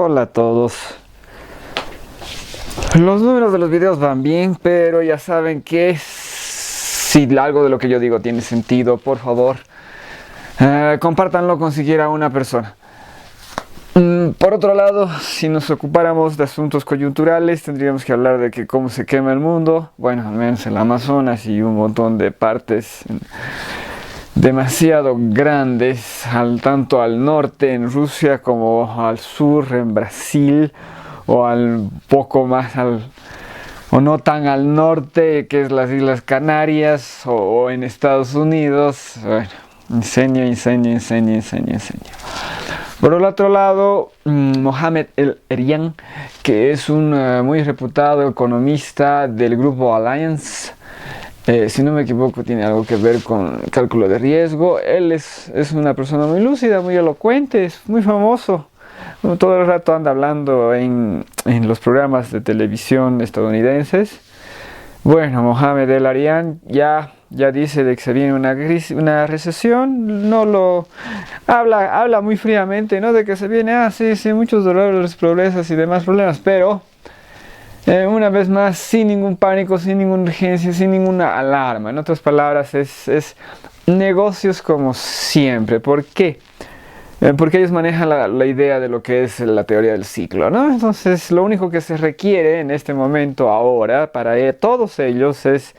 Hola a todos. Los números de los videos van bien, pero ya saben que si algo de lo que yo digo tiene sentido, por favor, compártanlo con siquiera una persona. Por otro lado, si nos ocupáramos de asuntos coyunturales, tendríamos que hablar de que cómo se quema el mundo, bueno, al menos en el Amazonas y un montón de partes demasiado grandes, tanto al norte en Rusia como al sur en Brasil, o al poco más o no tan al norte, que es las Islas Canarias, o en Estados Unidos. Bueno, incendio. Por el otro lado, Mohamed El-Erian, que es un muy reputado economista del grupo Allianz, si no me equivoco tiene algo que ver con cálculo de riesgo. Él es una persona muy lúcida, muy elocuente, es muy famoso. Todo el rato anda hablando en los programas de televisión estadounidenses. Bueno, Mohamed El-Erian ya dice de que se viene una recesión. No lo habla muy fríamente, ¿no? De que se viene, sí, muchos dolores, pobrezas y demás problemas, pero una vez más, sin ningún pánico, sin ninguna urgencia, sin ninguna alarma. En otras palabras, es negocios como siempre. ¿Por qué? Porque ellos manejan la idea de lo que es la teoría del ciclo, ¿no? Entonces, lo único que se requiere en este momento, ahora, para todos ellos es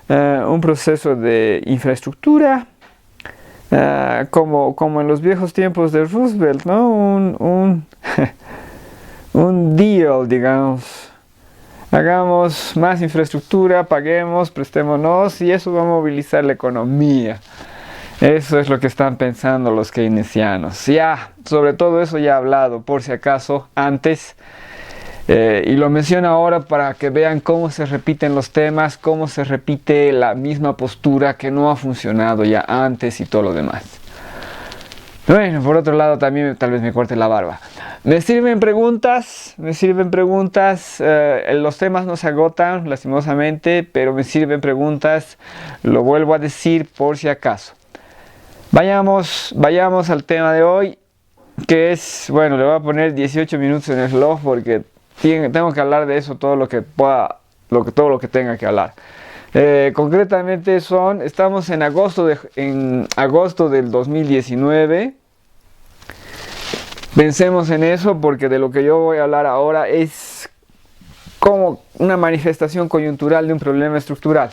un proceso de infraestructura, como en los viejos tiempos de Roosevelt, ¿no? Un deal, digamos. Hagamos más infraestructura, paguemos, prestémonos, y eso va a movilizar la economía. Eso es lo que están pensando los keynesianos. Ya, sobre todo eso ya he hablado, por si acaso, antes. Y lo menciono ahora para que vean cómo se repiten los temas, cómo se repite la misma postura que no ha funcionado ya antes y todo lo demás. Bueno, por otro lado también tal vez me corte la barba. Me sirven preguntas. Los temas no se agotan lastimosamente, pero me sirven preguntas. Lo vuelvo a decir por si acaso. Vayamos al tema de hoy, que es, bueno, le voy a poner 18 minutos en el reloj porque tengo que hablar de eso todo lo que pueda, todo lo que tenga que hablar. Concretamente estamos en agosto del 2019. Pensemos en eso porque de lo que yo voy a hablar ahora es como una manifestación coyuntural de un problema estructural.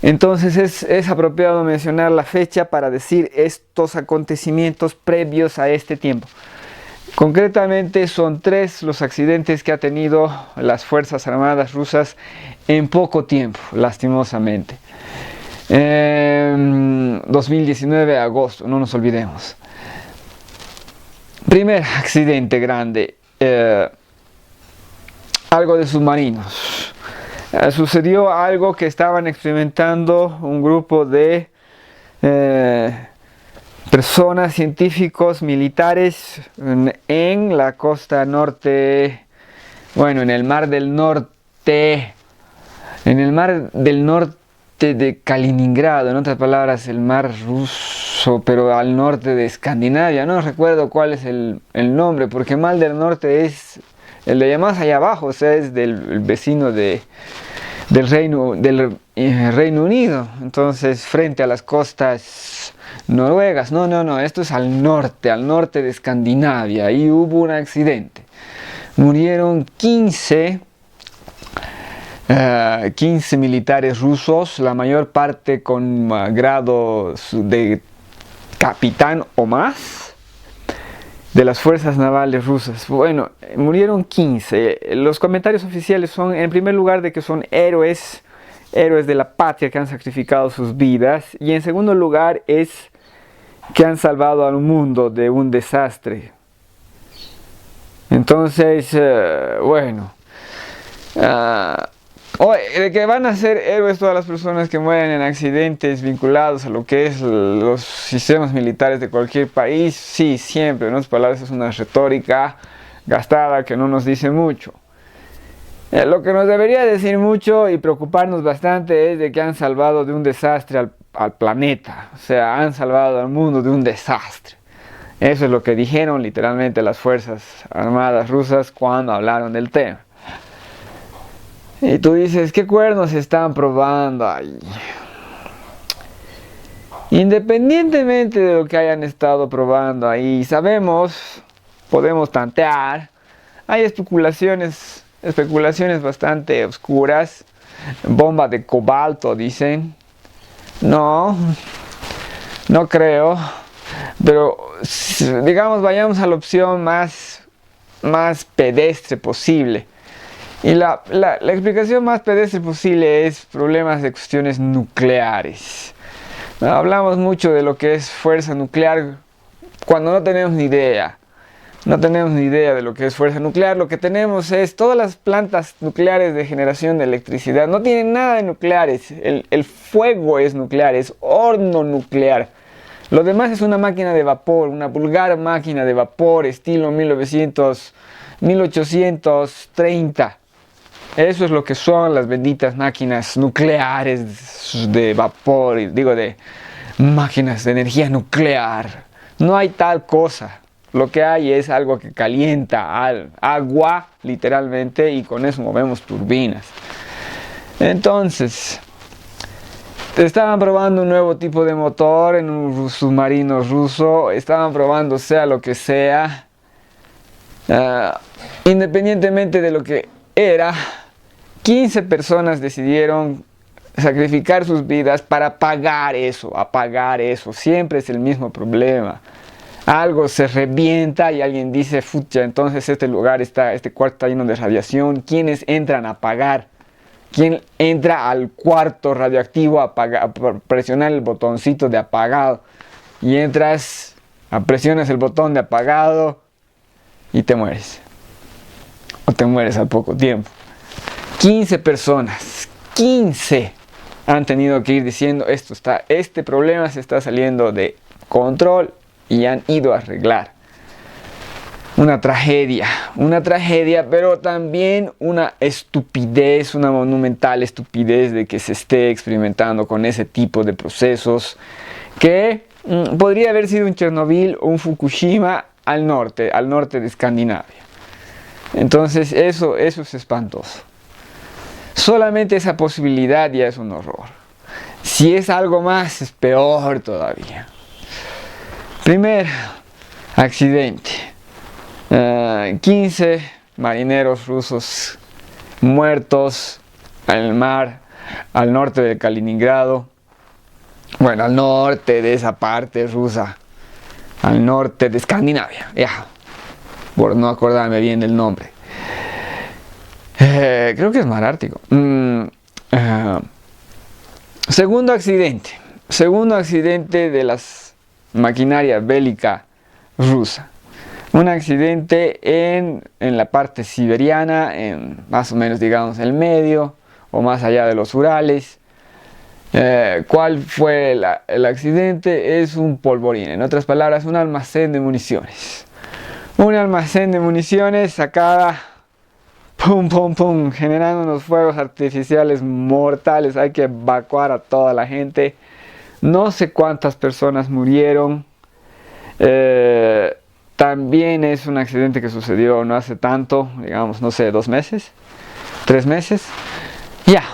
Entonces es apropiado mencionar la fecha para decir estos acontecimientos previos a este tiempo. Concretamente son 3 los accidentes que ha tenido las Fuerzas Armadas rusas en poco tiempo, lastimosamente. 2019, agosto, no nos olvidemos. Primer accidente grande, algo de submarinos. Sucedió algo que estaban experimentando un grupo de personas, científicos, militares en la costa norte, bueno, en el mar del norte de Kaliningrado, en otras palabras, el mar ruso, pero al norte de Escandinavia. No recuerdo cuál es el nombre, porque el mar del norte es el de más allá abajo, o sea, es del vecino del Reino Unido. Entonces, frente a las costas noruegas. No, esto es al norte de Escandinavia. Ahí hubo un accidente. Murieron 15 militares rusos, la mayor parte con grado de capitán o más de las fuerzas navales rusas. Bueno, murieron 15. Los comentarios oficiales son, en primer lugar, de que son héroes de la patria que han sacrificado sus vidas, y en segundo lugar es que han salvado al mundo de un desastre. Entonces, de que van a ser héroes todas las personas que mueren en accidentes vinculados a lo que es los sistemas militares de cualquier país, sí, siempre. En otras palabras, es una retórica gastada que no nos dice mucho. Lo que nos debería decir mucho y preocuparnos bastante es de que han salvado de un desastre al planeta. O sea, han salvado al mundo de un desastre. Eso es lo que dijeron literalmente las Fuerzas Armadas rusas cuando hablaron del tema. Y tú dices, ¿qué cuernos están probando ahí? Independientemente de lo que hayan estado probando ahí, sabemos, podemos tantear, hay especulaciones bastante oscuras. Bomba de cobalto, dicen. No, no creo. Pero, digamos, vayamos a la opción más pedestre posible. Y la explicación más pedestre posible es problemas de cuestiones nucleares. Hablamos mucho de lo que es fuerza nuclear cuando no tenemos ni idea. No tenemos ni idea de lo que es fuerza nuclear. Lo que tenemos es todas las plantas nucleares de generación de electricidad. No tienen nada de nucleares. El fuego es nuclear, es horno nuclear. Lo demás es una máquina de vapor, una vulgar máquina de vapor estilo 1830. Eso es lo que son las benditas máquinas nucleares de vapor, digo de máquinas de energía nuclear. No hay tal cosa. Lo que hay es algo que calienta al agua, literalmente, y con eso movemos turbinas. Entonces, estaban probando un nuevo tipo de motor en un submarino ruso. Estaban probando sea lo que sea. Independientemente de lo que era, 15 personas decidieron sacrificar sus vidas para apagar eso. Siempre es el mismo problema. Algo se revienta y alguien dice, fucha, entonces este cuarto está lleno de radiación. ¿Quiénes entran a apagar? ¿Quién entra al cuarto radioactivo a presionar el botoncito de apagado? Y entras, presionas el botón de apagado y te mueres. O te mueres al poco tiempo. 15 personas, 15 han tenido que ir diciendo, este problema se está saliendo de control. Y han ido a arreglar. Una tragedia, pero también una estupidez, una monumental estupidez de que se esté experimentando con ese tipo de procesos que podría haber sido un Chernobyl o un Fukushima al norte de Escandinavia. Entonces eso es espantoso. Solamente esa posibilidad ya es un horror. Si es algo más, es peor todavía. Primer accidente. 15 marineros rusos muertos en el mar al norte de Kaliningrado. Bueno, al norte de esa parte rusa. Al norte de Escandinavia. Ya. Por no acordarme bien del nombre. Creo que es mar Ártico. Segundo accidente. Segundo accidente de las maquinaria bélica rusa. Un accidente en la parte siberiana, en más o menos digamos el medio o más allá de los Urales. ¿Cuál fue el accidente? Es un polvorín, en otras palabras un almacén de municiones. Un almacén de municiones sacada, pum pum pum, generando unos fuegos artificiales mortales. Hay que evacuar a toda la gente. No sé cuántas personas murieron. También es un accidente que sucedió no hace tanto, digamos, no sé, 2 meses, 3 meses. Ya.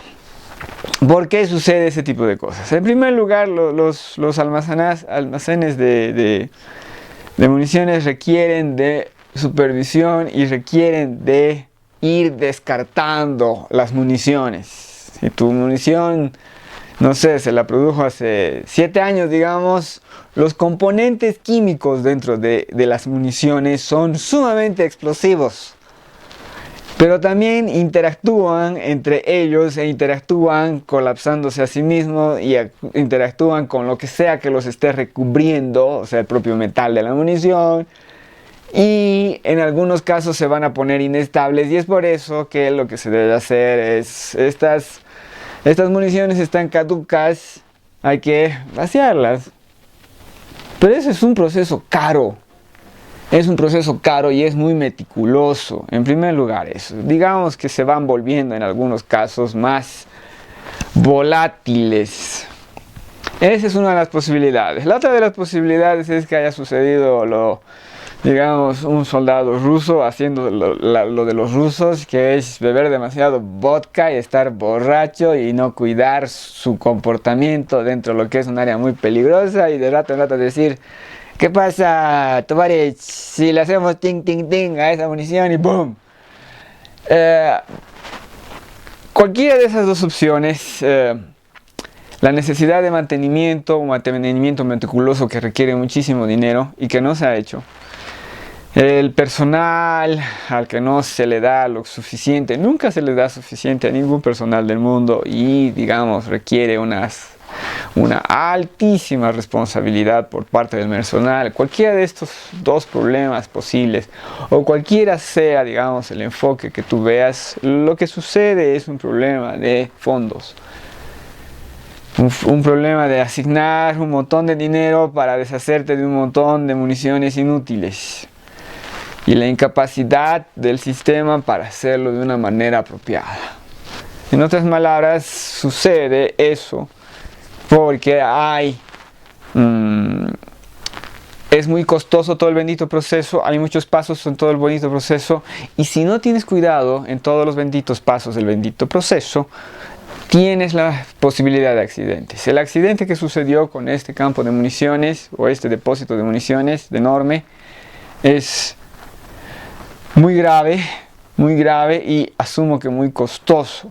¿Por qué sucede ese tipo de cosas? En primer lugar, los almacenes de municiones requieren de supervisión y requieren de ir descartando las municiones. Si tu munición, no sé, se la produjo hace 7 años, digamos, los componentes químicos dentro de las municiones son sumamente explosivos. Pero también interactúan entre ellos e interactúan colapsándose a sí mismos y interactúan con lo que sea que los esté recubriendo, o sea, el propio metal de la munición. Y en algunos casos se van a poner inestables y es por eso que lo que se debe hacer es estas municiones están caducas, hay que vaciarlas. Pero ese es un proceso caro. Es un proceso caro y es muy meticuloso. En primer lugar eso. Digamos que se van volviendo en algunos casos más volátiles. Esa es una de las posibilidades. La otra de las posibilidades es que haya sucedido digamos, un soldado ruso haciendo lo de los rusos, que es beber demasiado vodka y estar borracho y no cuidar su comportamiento dentro de lo que es un área muy peligrosa y de rato en rato decir, ¿qué pasa, Tovarich, si le hacemos ting ting ting a esa munición y boom? Cualquiera de esas dos opciones, la necesidad de mantenimiento, un mantenimiento meticuloso que requiere muchísimo dinero y que no se ha hecho. El personal al que no se le da lo suficiente, nunca se le da suficiente a ningún personal del mundo y digamos requiere una altísima responsabilidad por parte del personal. Cualquiera de estos dos problemas posibles o cualquiera sea digamos el enfoque que tú veas, lo que sucede es un problema de fondos. Un problema de asignar un montón de dinero para deshacerte de un montón de municiones inútiles. Y la incapacidad del sistema para hacerlo de una manera apropiada. En otras palabras, sucede eso porque es muy costoso todo el bendito proceso, hay muchos pasos en todo el bendito proceso, y si no tienes cuidado en todos los benditos pasos del bendito proceso, tienes la posibilidad de accidentes. El accidente que sucedió con este campo de municiones o este depósito de municiones enorme es muy grave y asumo que muy costoso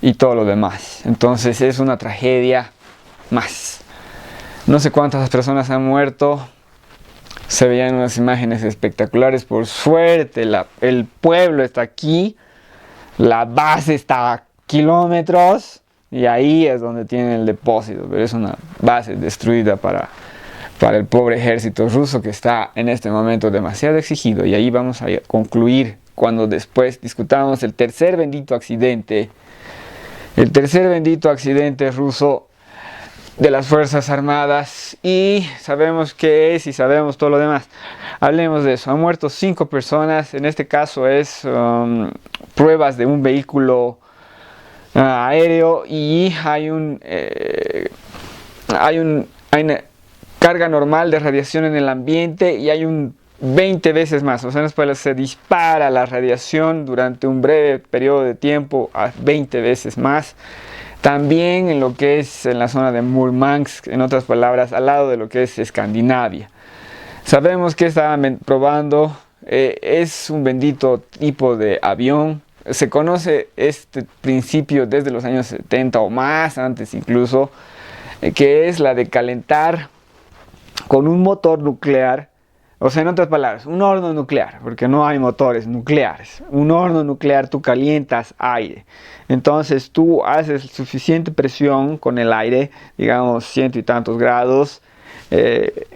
y todo lo demás. Entonces es una tragedia más. No sé cuántas personas han muerto. Se veían unas imágenes espectaculares. Por suerte el pueblo está aquí. La base está a kilómetros. Y ahí es donde tienen el depósito. Pero es una base destruida para el pobre ejército ruso que está en este momento demasiado exigido. Y ahí vamos a concluir cuando después discutamos el tercer bendito accidente. El tercer bendito accidente ruso de las Fuerzas Armadas. Y sabemos qué es y sabemos todo lo demás. Hablemos de eso. Han muerto 5 personas. En este caso es pruebas de un vehículo aéreo. Y hay una carga normal de radiación en el ambiente y hay 20 veces más, o sea, se dispara la radiación durante un breve periodo de tiempo a 20 veces más. También en lo que es en la zona de Murmansk, en otras palabras, al lado de lo que es Escandinavia. Sabemos que estaban probando, es un bendito tipo de avión. Se conoce este principio desde los años 70 o más, antes incluso, que es la de calentar con un motor nuclear, o sea, en otras palabras, un horno nuclear, porque no hay motores nucleares. Un horno nuclear, tú calientas aire. Entonces tú haces suficiente presión con el aire, digamos 100 y tantos grados,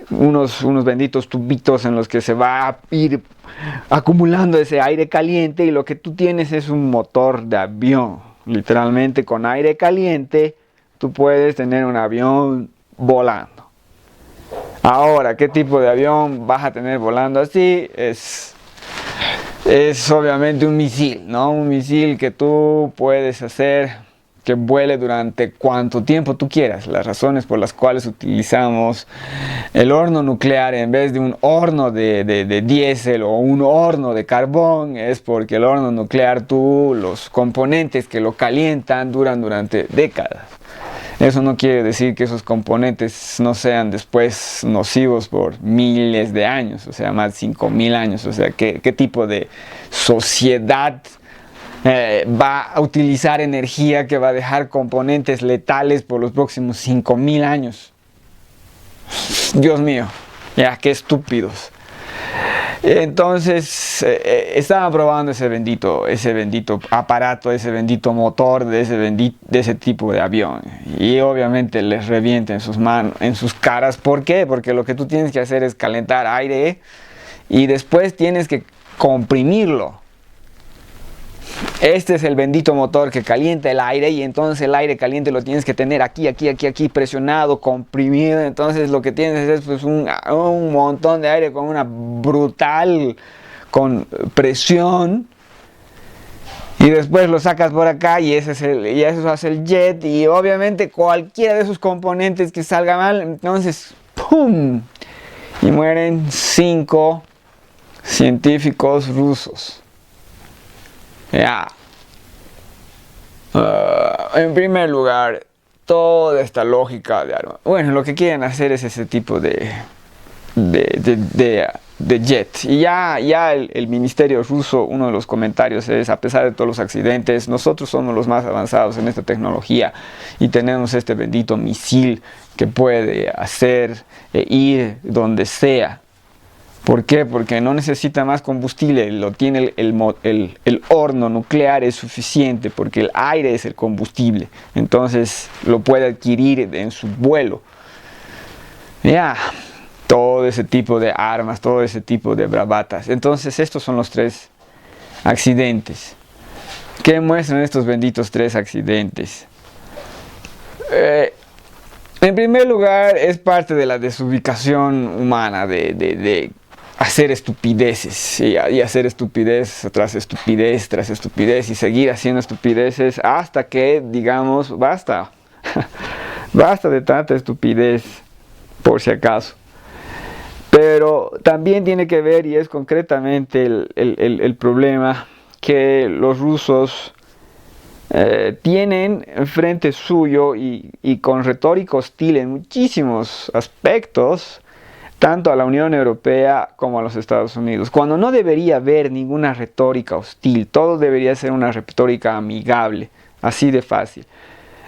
unos benditos tubitos en los que se va a ir acumulando ese aire caliente y lo que tú tienes es un motor de avión. Literalmente con aire caliente tú puedes tener un avión volando. Ahora, ¿qué tipo de avión vas a tener volando así? Es obviamente un misil, ¿no? Un misil que tú puedes hacer que vuele durante cuanto tiempo tú quieras. Las razones por las cuales utilizamos el horno nuclear en vez de un horno de diésel o un horno de carbón es porque el horno nuclear, los componentes que lo calientan duran durante décadas. Eso no quiere decir que esos componentes no sean después nocivos por miles de años, o sea, más de 5.000 años. O sea, ¿qué tipo de sociedad va a utilizar energía que va a dejar componentes letales por los próximos 5.000 años? Dios mío, ya, qué estúpidos. Entonces estaban probando ese bendito aparato, ese bendito motor de ese tipo de avión, y obviamente les revienta en sus manos, en sus caras. ¿Por qué? Porque lo que tú tienes que hacer es calentar aire y después tienes que comprimirlo. Este es el bendito motor que calienta el aire, y entonces el aire caliente lo tienes que tener aquí presionado, comprimido. Entonces lo que tienes es pues, un montón de aire con una brutal presión, Y después lo sacas por acá y y eso hace el jet. Y obviamente cualquiera de esos componentes que salga mal, entonces ¡pum! Y mueren 5 científicos rusos. Ya. En primer lugar, toda esta lógica de armas. Bueno, lo que quieren hacer es ese tipo de jet. Y ya el ministerio ruso, uno de los comentarios es: a pesar de todos los accidentes, nosotros somos los más avanzados en esta tecnología y tenemos este bendito misil que puede hacer ir donde sea. ¿Por qué? Porque no necesita más combustible, lo tiene el horno nuclear, es suficiente, porque el aire es el combustible, entonces lo puede adquirir en su vuelo. Ya, todo ese tipo de armas, todo ese tipo de bravatas. Entonces estos son los 3 accidentes. ¿Qué muestran estos benditos 3 accidentes? En primer lugar, es parte de la desubicación humana de hacer estupideces y hacer estupidez tras estupidez tras estupidez y seguir haciendo estupideces hasta que digamos basta. Basta de tanta estupidez, por si acaso. Pero también tiene que ver, y es concretamente el problema, que los rusos tienen enfrente suyo y con retórica hostil en muchísimos aspectos, tanto a la Unión Europea como a los Estados Unidos, cuando no debería haber ninguna retórica hostil, todo debería ser una retórica amigable, así de fácil.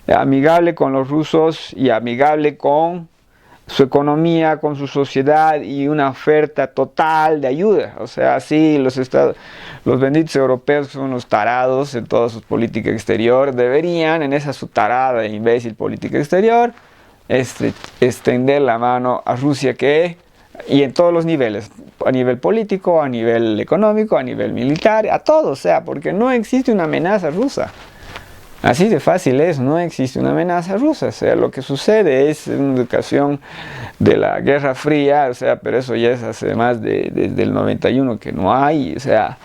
Amigable con los rusos y amigable con su economía, con su sociedad, y una oferta total de ayuda. O sea, sí, los benditos europeos, que son unos tarados en toda su política exterior, deberían, en esa su tarada e imbécil política exterior, extender la mano a Rusia, y en todos los niveles, a nivel político, a nivel económico, a nivel militar, a todo, o sea, porque no existe una amenaza rusa. Así de fácil es, no existe una amenaza rusa. O sea, lo que sucede es una educación de la Guerra Fría, o sea, pero eso ya es hace más desde el 91 que no hay, o sea,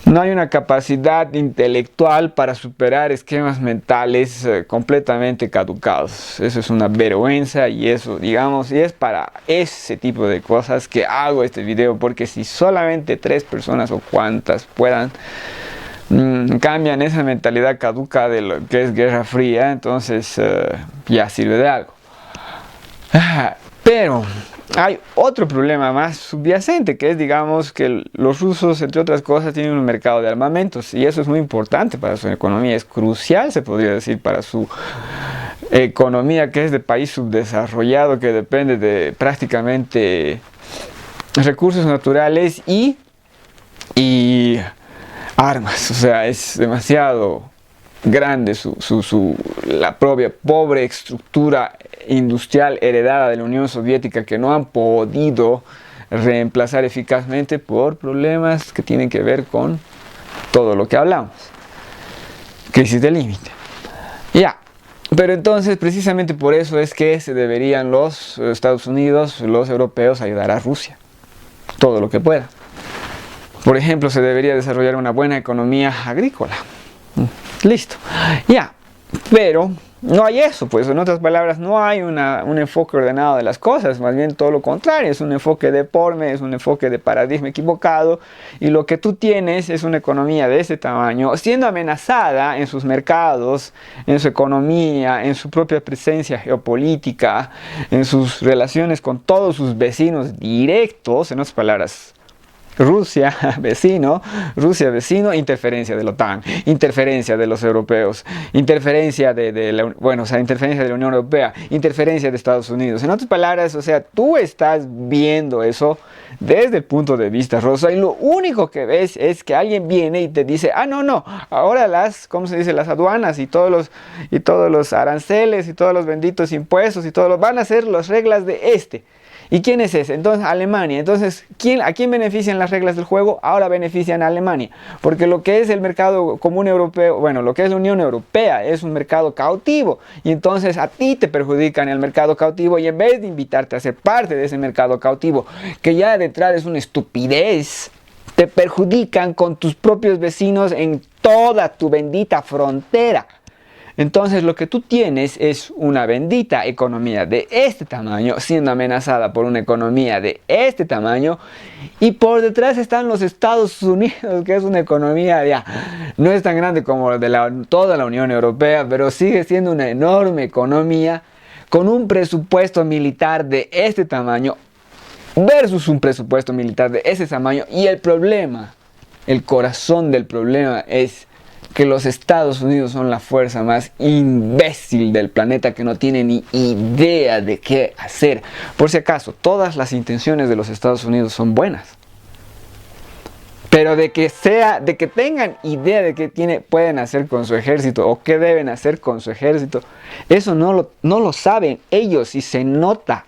no hay una capacidad intelectual para superar esquemas mentales completamente caducados. Eso es una vergüenza, y eso, digamos, y es para ese tipo de cosas que hago este video, porque si solamente 3 personas o cuantas puedan cambian esa mentalidad caduca de lo que es Guerra Fría, entonces ya sirve de algo. Pero hay otro problema más subyacente, que es, digamos, que los rusos, entre otras cosas, tienen un mercado de armamentos, y eso es muy importante para su economía, es crucial, se podría decir, para su economía, que es de país subdesarrollado, que depende de prácticamente recursos naturales y armas. O sea, es demasiado grande la propia pobre estructura industrial heredada de la Unión Soviética, que no han podido reemplazar eficazmente por problemas que tienen que ver con todo lo que hablamos. Crisis de límite. Ya. Pero entonces, precisamente por eso es que se deberían los Estados Unidos, los europeos, ayudar a Rusia todo lo que pueda. Por ejemplo, se debería desarrollar una buena economía agrícola. Listo. Ya. Pero no hay eso, pues, en otras palabras, no hay un enfoque ordenado de las cosas, más bien todo lo contrario, es un enfoque deforme, es un enfoque de paradigma equivocado, y lo que tú tienes es una economía de ese tamaño, siendo amenazada en sus mercados, en su economía, en su propia presencia geopolítica, en sus relaciones con todos sus vecinos directos, en otras palabras, Rusia vecino, interferencia de la OTAN, interferencia de los europeos, interferencia interferencia de la Unión Europea, interferencia de Estados Unidos. En otras palabras, o sea, tú estás viendo eso desde el punto de vista ruso, y lo único que ves es que alguien viene y te dice: no, ahora las aduanas y todos los aranceles y todos los benditos impuestos y van a ser las reglas de este. ¿Y quién es ese? Entonces, Alemania. Entonces, ¿a quién benefician las reglas del juego? Ahora benefician a Alemania. Porque lo que es el mercado común europeo, lo que es la Unión Europea, es un mercado cautivo. Y entonces a ti te perjudican el mercado cautivo, y en vez de invitarte a ser parte de ese mercado cautivo, que ya detrás es una estupidez, te perjudican con tus propios vecinos en toda tu bendita frontera. Entonces lo que tú tienes es una bendita economía de este tamaño, siendo amenazada por una economía de este tamaño, y por detrás están los Estados Unidos, que es una economía ya no es tan grande como toda la Unión Europea, pero sigue siendo una enorme economía con un presupuesto militar de este tamaño versus un presupuesto militar de ese tamaño. Y el problema, el corazón del problema es que los Estados Unidos son la fuerza más imbécil del planeta, que no tiene ni idea de qué hacer. Por si acaso, todas las intenciones de los Estados Unidos son buenas, pero de que tengan idea de qué pueden hacer con su ejército o qué deben hacer con su ejército, eso no lo saben ellos, y se nota.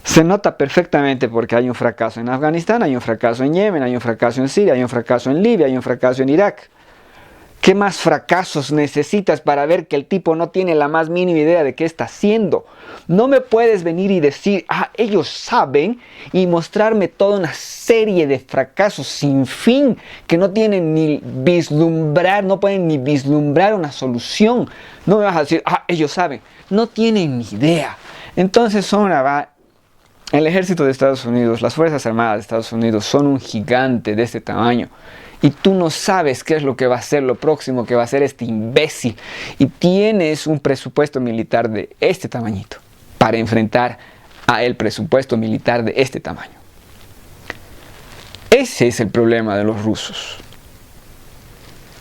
Se nota perfectamente, porque hay un fracaso en Afganistán, hay un fracaso en Yemen, hay un fracaso en Siria, hay un fracaso en Libia, hay un fracaso en Irak. ¿Qué más fracasos necesitas para ver que el tipo no tiene la más mínima idea de qué está haciendo? No me puedes venir y decir, ellos saben, y mostrarme toda una serie de fracasos sin fin que no tienen no pueden ni vislumbrar una solución. No me vas a decir, ellos saben. No tienen ni idea. Entonces el ejército de Estados Unidos, las Fuerzas Armadas de Estados Unidos son un gigante de este tamaño. Y tú no sabes qué es lo que va a ser lo próximo que va a hacer este imbécil. Y tienes un presupuesto militar de este tamañito para enfrentar a el presupuesto militar de este tamaño. Ese es el problema de los rusos.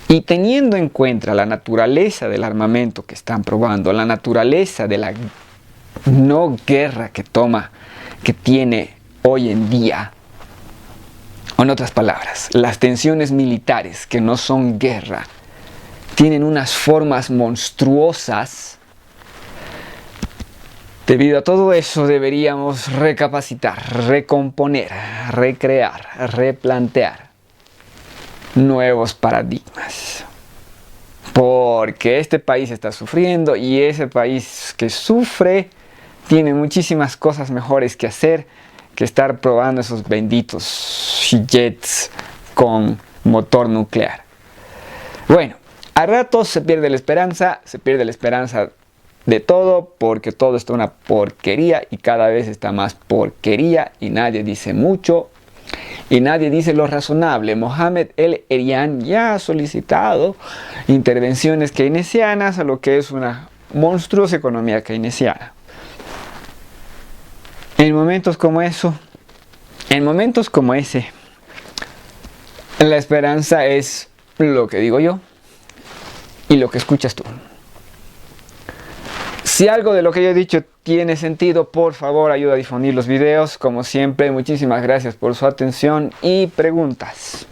Y teniendo en cuenta la naturaleza del armamento que están probando, la naturaleza de la no guerra que tiene hoy en día, o en otras palabras, las tensiones militares que no son guerra tienen unas formas monstruosas. Debido a todo eso deberíamos recapacitar, recomponer, recrear, replantear nuevos paradigmas. Porque este país está sufriendo, y ese país que sufre tiene muchísimas cosas mejores que hacer que estar probando esos benditos jets con motor nuclear. Bueno, a ratos se pierde la esperanza de todo, porque todo está una porquería y cada vez está más porquería, y nadie dice mucho y nadie dice lo razonable. Mohamed El-Erian ya ha solicitado intervenciones keynesianas a lo que es una monstruosa economía keynesiana. En momentos como ese, la esperanza es lo que digo yo y lo que escuchas tú. Si algo de lo que yo he dicho tiene sentido, por favor ayuda a difundir los videos. Como siempre, muchísimas gracias por su atención y preguntas.